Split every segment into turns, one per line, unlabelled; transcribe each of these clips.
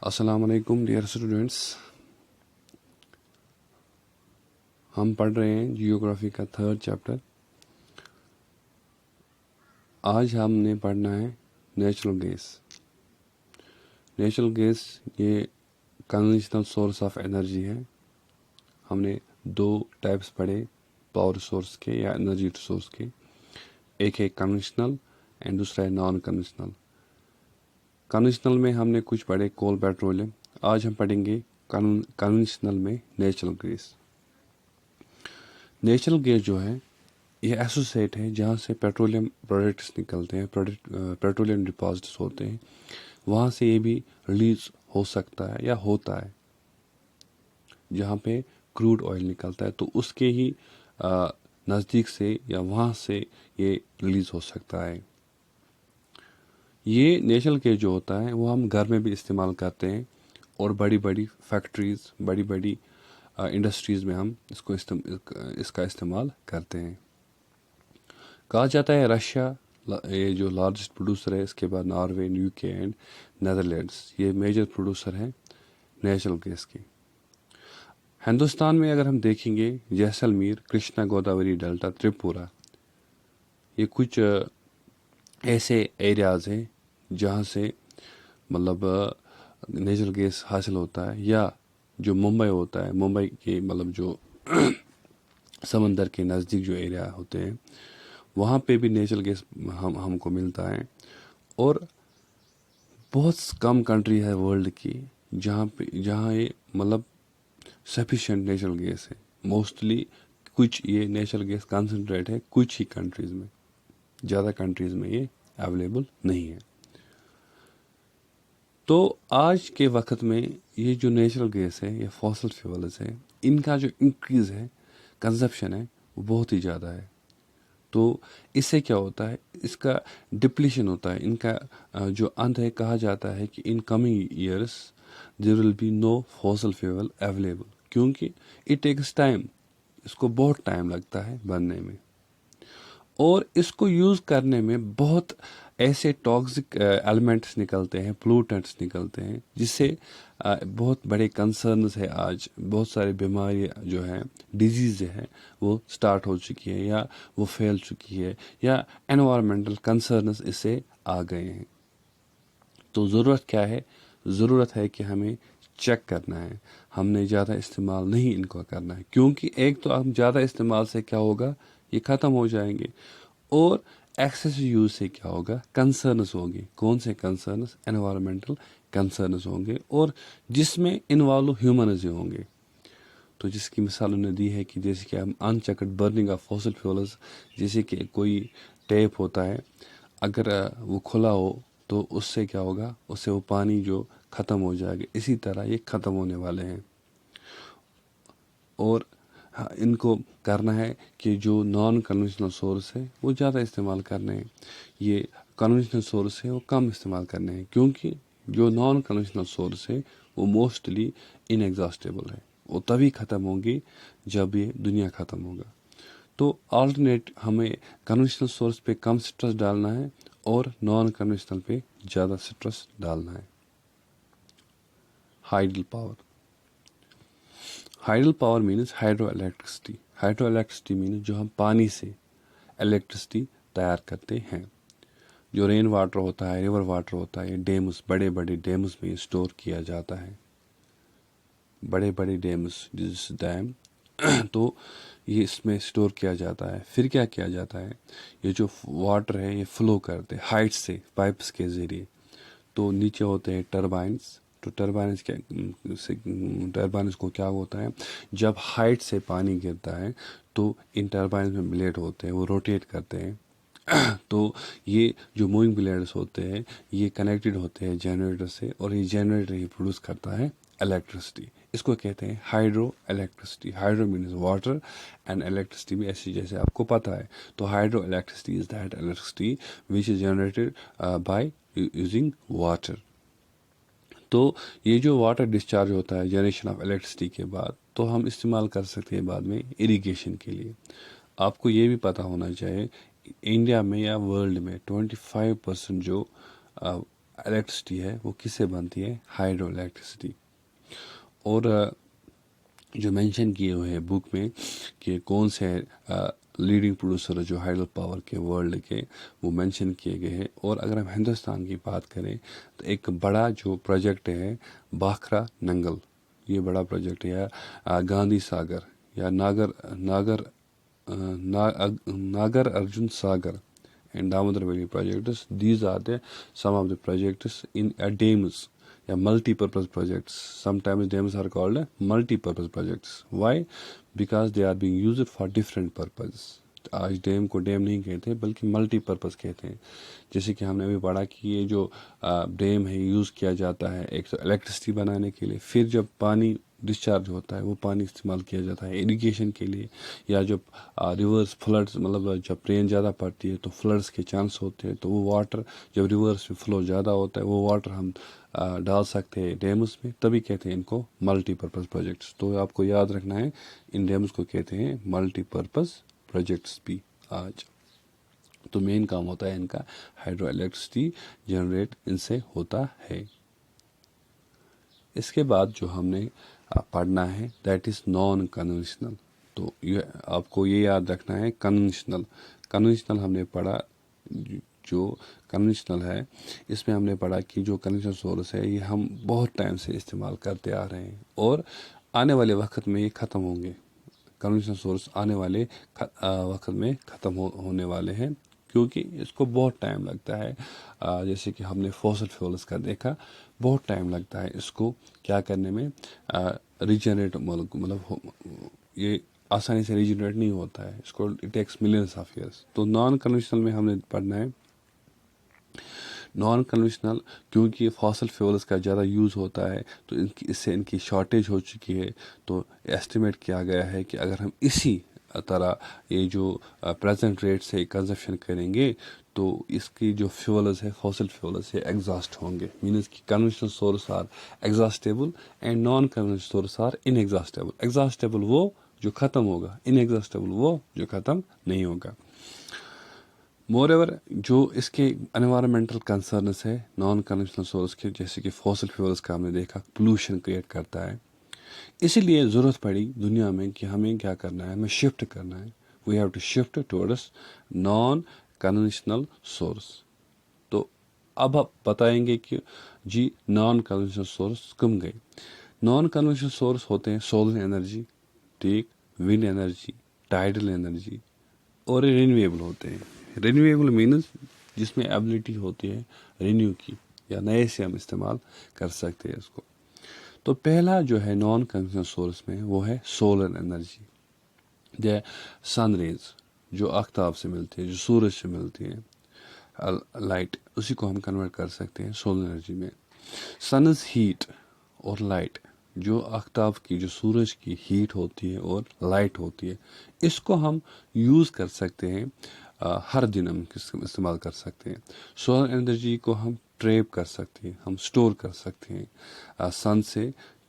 السلام علیکم dear students, ہم پڑھ رہے ہیں جیوگرافی کا 3rd چیپٹر۔ آج ہم نے پڑھنا ہے نیچرل گیس۔ نیچرل گیس یہ کنونشنل سورس آف انرجی ہے۔ ہم نے 2 ٹائپس پڑھے پاور سورس کے یا انرجی سورس کے، ایک ہے کنونشنل اینڈ دوسرا ہے نان کنونشنل۔ کنونشنل میں ہم نے کچھ پڑھے کول پیٹرولیم، آج ہم پڑھیں گے کنونشنل میں نیچرل گیس۔ نیچرل گیس جو ہے یہ ایسوسیٹ ہے جہاں سے پیٹرولیم پروڈکٹس نکلتے ہیں، پیٹرولیم ڈپازٹس ہوتے ہیں، وہاں سے یہ بھی ریلیز ہو سکتا ہے یا ہوتا ہے۔ جہاں پہ کروڈ آئل نکلتا ہے تو اس کے ہی نزدیک سے یا وہاں سے یہ ریلیز ہو سکتا ہے۔ یہ نیچرل گیس جو ہوتا ہے وہ ہم گھر میں بھی استعمال کرتے ہیں، اور بڑی بڑی فیکٹریز، بڑی بڑی انڈسٹریز میں ہم اس کا استعمال کرتے ہیں۔ کہا جاتا ہے رشیا یہ جو لارجسٹ پروڈیوسر ہے، اس کے بعد ناروے، UK اینڈ نیدرلینڈس یہ میجر پروڈیوسر ہیں نیچرل گیس کے۔ ہندوستان میں اگر ہم دیکھیں گے جیسلمیر، کرشنا گوداوری ڈیلٹا، تریپورہ، یہ کچھ ایسے ایریاز ہیں جہاں سے مطلب نیچرل گیس حاصل ہوتا ہے، یا جو ممبئی ہوتا ہے، ممبئی کے مطلب جو سمندر کے نزدیک جو ایریا ہوتے ہیں وہاں پہ بھی نیچرل گیس ہم کو ملتا ہے۔ اور بہت کم کنٹری ہے ورلڈ کی جہاں یہ مطلب سفیشینٹ نیچرل گیس ہے۔ موسٹلی کچھ یہ نیچرل گیس کنسنٹریٹ ہے کچھ ہی کنٹریز میں، زیادہ کنٹریز میں یہ اویلیبل نہیں ہے۔ تو آج کے وقت میں یہ جو نیچرل گیس ہے، یہ فاسل فیولز ہے، ان کا جو انکریز ہے، کنزپشن ہے، وہ بہت ہی زیادہ ہے۔ تو اس سے کیا ہوتا ہے، اس کا ڈپلیشن ہوتا ہے، ان کا جو انت ہے، کہا جاتا ہے کہ in coming years there will be no fossil fuel available, کیونکہ اٹ ٹیکس ٹائم، اس کو بہت ٹائم لگتا ہے بننے میں، اور اس کو یوز کرنے میں بہت ایسے ٹاکسک ایلیمنٹس نکلتے ہیں، پلوٹنٹس نکلتے ہیں، جس سے بہت بڑے کنسرنز ہے۔ آج بہت سارے بیماری جو ہیں، ڈیزیز ہے، وہ سٹارٹ ہو چکی ہے یا وہ پھیل چکی ہے، یا انوائرمنٹل کنسرنز اس سے آ گئے ہیں۔ تو ضرورت کیا ہے؟ ضرورت ہے کہ ہمیں چیک کرنا ہے، ہم نے زیادہ استعمال نہیں ان کو کرنا ہے، کیونکہ ایک تو ہم زیادہ استعمال سے کیا ہوگا، یہ ختم ہو جائیں گے، اور ایکسیس یوز سے کیا ہوگا، کنسرنز ہوں گے۔ کون سے کنسرنز؟ انوائرمنٹل کنسرنز ہوں گے، اور جس میں انوالو ہیومنز ہی ہوں گے۔ تو جس کی مثال انہوں نے دی ہے کہ جیسے کہ ہم unchecked burning of fossil fuels, جیسے کہ کوئی ٹیپ ہوتا ہے، اگر وہ کھلا ہو تو اس سے کیا ہوگا، اس سے وہ پانی جو ختم ہو جائے گا، اسی طرح یہ ختم ہونے والے ہیں۔ اور ان کو کرنا ہے کہ جو نان کنونشنل سورس ہے وہ زیادہ استعمال کرنے ہیں، یہ کنونشنل سورس ہے وہ کم استعمال کرنے ہیں، کیونکہ جو نان کنونشنل سورس ہے وہ موسٹلی ان ایگزاسٹیبل ہے، وہ تبھی ختم ہوں گی جب یہ دنیا ختم ہوگا۔ تو آلٹرنیٹ ہمیں کنونشنل سورس پہ کم سٹرس ڈالنا ہے، اور نان کنونشنل پہ زیادہ سٹرس ڈالنا ہے۔ Hydel power, hydel power means hydroelectricity. Hydroelectricity means جو ہم پانی سے الیکٹرسٹی تیار کرتے ہیں۔ جو رین واٹر ہوتا ہے، ریور واٹر ہوتا ہے، ڈیمز، بڑے بڑے ڈیمز میں اسٹور کیا جاتا ہے، بڑے بڑے ڈیمز، جس ڈیم تو یہ اس میں اسٹور کیا جاتا ہے۔ پھر کیا کیا جاتا ہے، یہ جو واٹر ہے یہ فلو کرتے ہائٹ سے، پائپس کے ذریعے، تو نیچے ہوتے ہیں ٹربائنس۔ تو ٹربائنس کو کیا ہوتا ہے، جب ہائٹ سے پانی گرتا ہے تو ان ٹربائنس میں بلیڈ ہوتے ہیں، وہ روٹیٹ کرتے ہیں، تو یہ جو موونگ بلیڈس ہوتے ہیں یہ کنیکٹڈ ہوتے ہیں جنریٹر سے، اور یہ جنریٹر ہی پروڈیوس کرتا ہے الیکٹرسٹی۔ اس کو کہتے ہیں hydroelectricity. Hydro means water, and electricity بھی ایسی جیسے آپ کو پتہ ہے۔ تو hydroelectricity is that electricity which is generated by using water. تو یہ جو واٹر ڈسچارج ہوتا ہے جنریشن آف الیکٹرسٹی کے بعد، تو ہم استعمال کر سکتے ہیں بعد میں اریگیشن کے لیے۔ آپ کو یہ بھی پتہ ہونا چاہیے، انڈیا میں یا ورلڈ میں 25% جو الیکٹریسٹی ہے وہ کس سے بنتی ہے؟ Hydro electricity. اور جو مینشن کیے ہوئے ہیں بک میں کہ کون سے لیڈنگ پروڈیوسر جو ہائیڈرو پاور کے ورلڈ کے وہ مینشن کیے گئے ہیں. اور اگر ہم ہندوستان کی بات کریں تو ایک بڑا جو پروجیکٹ ہے باکھرا ننگل، یہ بڑا پروجیکٹ ہے، یا گاندھی ساگر یا ناگر ارجن ساگر and Damodar Valley projects. These are some of the projects in dams یا multi-purpose projects. Sometimes dams are called multi-purpose projects. Why? Because they are being used for different purposes. آج dam کو dam نہیں کہتے بلکہ multi purpose کہتے ہیں. جیسے کہ ہم نے ابھی پڑھا کہ یہ جو ڈیم ہے یوز کیا جاتا ہے ایک تو الیکٹریسٹی بنانے کے لیے، پھر جب پانی ڈسچارج ہوتا ہے وہ پانی استعمال کیا جاتا ہے اریگیشن کے لیے، یا جب ریورس فلڈز مطلب جب رین زیادہ پڑتی ہے تو فلڈز کے چانس ہوتے ہیں، تو وہ واٹر جب ریورس میں فلو زیادہ ہوتا ہے وہ واٹر ہم ڈال سکتے ہیں ڈیمز میں، تبھی کہتے ہیں ان کو ملٹی پرپز پروجیکٹس. تو آپ کو یاد رکھنا ہے ان ڈیمز کو کہتے ہیں ملٹی پرپز پروجیکٹس بھی. آج تو مین کام ہوتا ہے ان کا ہائیڈرو الیکٹریسٹی جنریٹ ان سے ہوتا ہے. اس کے بعد جو ہم نے پڑھنا ہے دیٹ از نان کنونشنل. تو یہ آپ کو یہ یاد رکھنا ہے کنونشنل ہم نے پڑھا. جو کنونشنل ہے اس میں ہم نے پڑھا کہ جو کنونشنل سورس ہے یہ ہم بہت ٹائم سے استعمال کرتے آ رہے ہیں اور آنے والے وقت میں یہ ختم ہوں گے. کنونشنل سورس آنے والے وقت میں ختم ہونے والے ہیں کیونکہ اس کو بہت ٹائم لگتا ہے. جیسے کہ ہم نے فوسل فیولز کا دیکھا، بہت ٹائم لگتا ہے اس کو کیا کرنے میں، ریجنریٹ مطلب یہ آسانی سے ریجنریٹ نہیں ہوتا ہے، اس کو it takes millions of years. تو نان کنونشنل میں ہم نے پڑھنا ہے نان کنونشنل کیونکہ فاسل فیولز کا زیادہ یوز ہوتا ہے تو اس سے ان کی شارٹیج ہو چکی ہے. تو ایسٹیمیٹ کیا گیا ہے کہ اگر ہم اسی طرح یہ جو پریزنٹ ریٹ سے کنزپشن کریں گے تو اس کی جو فیولز ہے فاسل فیولز سے ایگزاسٹ ہوں گے. مینز کہ conventional source are exhaustible and non conventional source are inexhaustible. Exhaustible وہ جو ختم ہوگا، ان ایگزاسٹیبل وہ جو ختم نہیں ہوگا. مور ایور جو اس کے انوائرمنٹل کنسرنس ہے نان کنونشنل سورس کے، جیسے کہ فاسل فیولز کا ہم نے دیکھا پولوشن کریٹ کرتا ہے. اسی لیے ضرورت پڑی دنیا میں کہ ہمیں کیا کرنا ہے، ہمیں شفٹ کرنا ہے. We have to shift towards non conventional source. تو اب آپ بتائیں گے کہ جی نان کنونشنل سورس کم گئے. نان کنونشنل سورس ہوتے ہیں سولر انرجی، ٹھیک، ونڈ انرجی، ٹائیڈل انرجی، اور رینیویبل ہوتے ہیں. رینیویبل مینز جس میں ایبلٹی ہوتی ہے رینیو کی یا نئے سے ہم استعمال کر سکتے ہیں اس کو. تو پہلا جو ہے نان کنونشنل سورس میں وہ ہے سولر انرجی. جے سن ریز جو آفتاب سے ملتی ہے، جو سورج سے ملتی ہے لائٹ، اسی کو ہم کنورٹ کر سکتے ہیں سولر انرجی میں. سنز ہیٹ اور لائٹ جو آفتاب کی جو سورج کی ہیٹ ہوتی ہے اور لائٹ ہوتی ہے، اس کو ہم یوز کر سکتے ہیں، ہر دن ہم استعمال کر سکتے ہیں. سولر انرجی کو ہم ٹریپ کر سکتے ہیں، ہم سٹور کر سکتے ہیں سن سے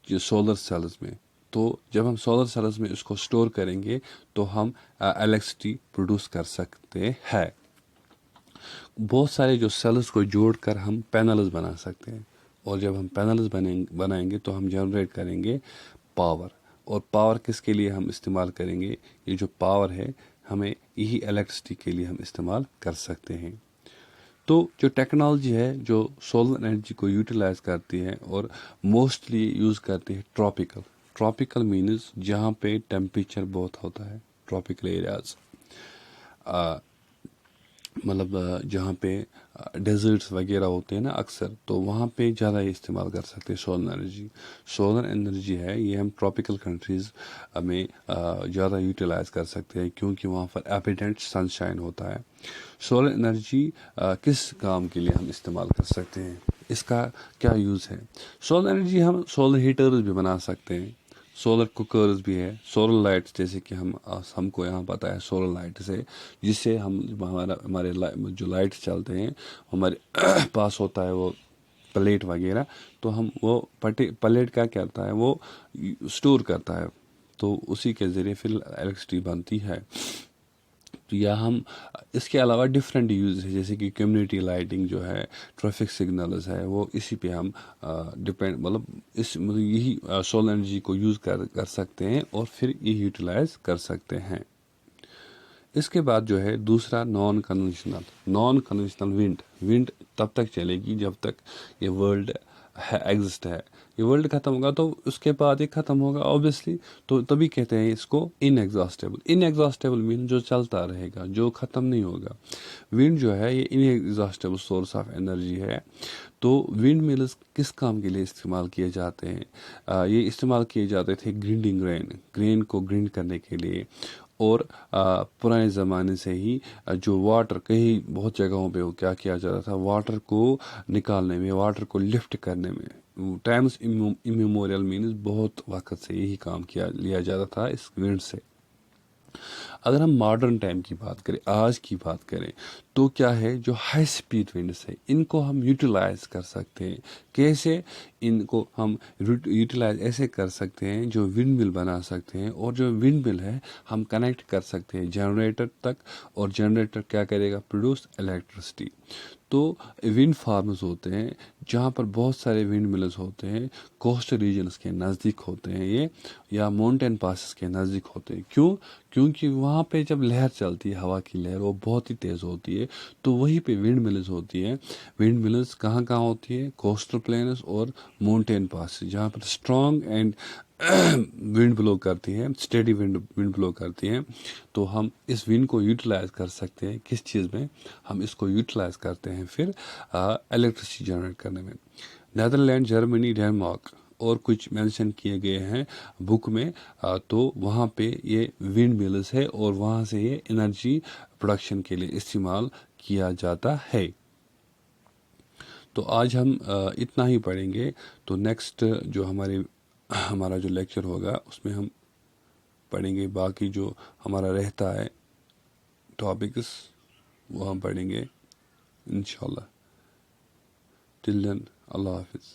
جو سولر سیلز میں. تو جب ہم سولر سیلز میں اس کو سٹور کریں گے تو ہم الیکٹریسٹی پروڈیوس کر سکتے ہیں. بہت سارے جو سیلز کو جوڑ کر ہم پینلز بنا سکتے ہیں، اور جب ہم پینلز بنائیں گے تو ہم جنریٹ کریں گے پاور. اور پاور کس کے لیے ہم استعمال کریں گے؟ یہ جو پاور ہے ہمیں یہی الیکٹریسٹی کے لیے ہم استعمال کر سکتے ہیں. تو جو ٹیکنالوجی ہے جو سولر انرجی کو یوٹیلائز کرتی ہے اور موسٹلی یوز کرتی ہے ٹراپیکل مینز جہاں پہ ٹیمپریچر بہت ہوتا ہے، ٹراپیکل ایریاز، مطلب جہاں پہ ڈیزرٹس وغیرہ ہوتے ہیں نا اکثر، تو وہاں پہ زیادہ استعمال کر سکتے ہیں سولر انرجی. سولر انرجی ہے یہ ہم ٹراپیکل کنٹریز میں زیادہ یوٹیلائز کر سکتے ہیں کیونکہ وہاں پر ایبیڈنٹ سن شائن ہوتا ہے. سولر انرجی کس کام کے لیے ہم استعمال کر سکتے ہیں، اس کا کیا یوز ہے؟ سولر انرجی ہم سولر ہیٹرز بھی بنا سکتے ہیں، سولر کوکرز بھی ہے، سولر لائٹس جیسے کہ ہم کو یہاں پتہ ہے سولر لائٹ سے، جس سے ہمارے جو لائٹس چلتے ہیں ہمارے پاس ہوتا ہے وہ پلیٹ وغیرہ، تو ہم وہ پلیٹ کیا کرتا ہے وہ سٹور کرتا ہے، تو اسی کے ذریعے پھر الیکٹریسٹی بنتی ہے. یا ہم اس کے علاوہ ڈفرینٹ یوز ہے، جیسے کہ کمیونٹی لائٹنگ جو ہے، ٹریفک سگنلز ہے، وہ اسی پہ ہم ڈپینڈ مطلب یہی سولر انرجی کو یوز کر سکتے ہیں اور پھر یہ یوٹیلائز کر سکتے ہیں۔ اس کے بعد جو ہے دوسرا نان کنونشنل ونڈ تب تک چلے گی جب تک یہ ورلڈ ایگزسٹ ہے۔ یہ ورلڈ ختم ہوگا تو اس کے بعد یہ ختم ہوگا اوبیسلی، تو تبھی کہتے ہیں اس کو ان ایگزاسٹیبل مین جو چلتا رہے گا، جو ختم نہیں ہوگا۔ ونڈ جو ہے یہ ان ایگزاسٹیبل سورس آف انرجی ہے۔ تو ونڈ ملز کس کام کے لیے استعمال کیے جاتے ہیں؟ یہ استعمال کیے جاتے تھے گرینڈنگ گرین کو گرینڈ کرنے کے لیے، اور پرانے زمانے سے ہی جو واٹر کہیں بہت جگہوں پہ وہ کیا کیا جاتا تھا، واٹر کو نکالنے میں، واٹر کو لفٹ کرنے میں، ٹائمز امیموریل مینز بہت وقت سے یہی کام لیا جاتا تھا اس ونڈ سے۔ اگر ہم ماڈرن ٹائم کی بات کریں، آج کی بات کریں، تو کیا ہے جو ہائی سپیڈ ونڈس ہے ان کو ہم یوٹیلائز کر سکتے ہیں۔ کیسے؟ ان کو ہم یوٹیلائز ایسے کر سکتے ہیں، جو ونڈ مل بنا سکتے ہیں، اور جو ونڈ مل ہے ہم کنیکٹ کر سکتے ہیں جنریٹر تک، اور جنریٹر کیا کرے گا؟ Produce electricity. تو ونڈ فارمز ہوتے ہیں جہاں پر بہت سارے ونڈ ملز ہوتے ہیں، کوسٹل ریجنز کے نزدیک ہوتے ہیں یہ، یا ماؤنٹین پاسز کے نزدیک ہوتے ہیں۔ کیونکہ وہاں پہ جب لہر چلتی ہے، ہوا کی لہر وہ بہت ہی تیز ہوتی ہے، تو وہیں پہ ونڈ ملز ہوتی ہیں۔ ونڈ ملز کہاں ہوتی ہے؟ کوسٹل پلینز اور ماؤنٹین پاسز، جہاں پر اسٹرانگ اینڈ ونڈ بلو کرتی ہیں، اسٹیڈی ونڈ بلو کرتی ہیں۔ تو ہم اس ونڈ کو یوٹیلائز کر سکتے ہیں کس چیز میں؟ ہم اس کو یوٹیلائز کرتے ہیں پھر الیکٹرسٹی جنریٹ کرنے میں۔ نیدرلینڈ، جرمنی، ڈینمارک اور کچھ مینشن کیے گئے ہیں بک میں، تو وہاں پہ یہ ونڈ ملز ہے اور وہاں سے یہ انرجی پروڈکشن کے لیے استعمال کیا جاتا ہے۔ تو آج ہم اتنا ہی پڑھیں گے، تو نیکسٹ جو ہمارا جو لیکچر ہوگا اس میں ہم پڑھیں گے باقی جو ہمارا رہتا ہے ٹاپکس، وہ ہم پڑھیں گے انشاءاللہ۔ ٹل دین، اللہ حافظ۔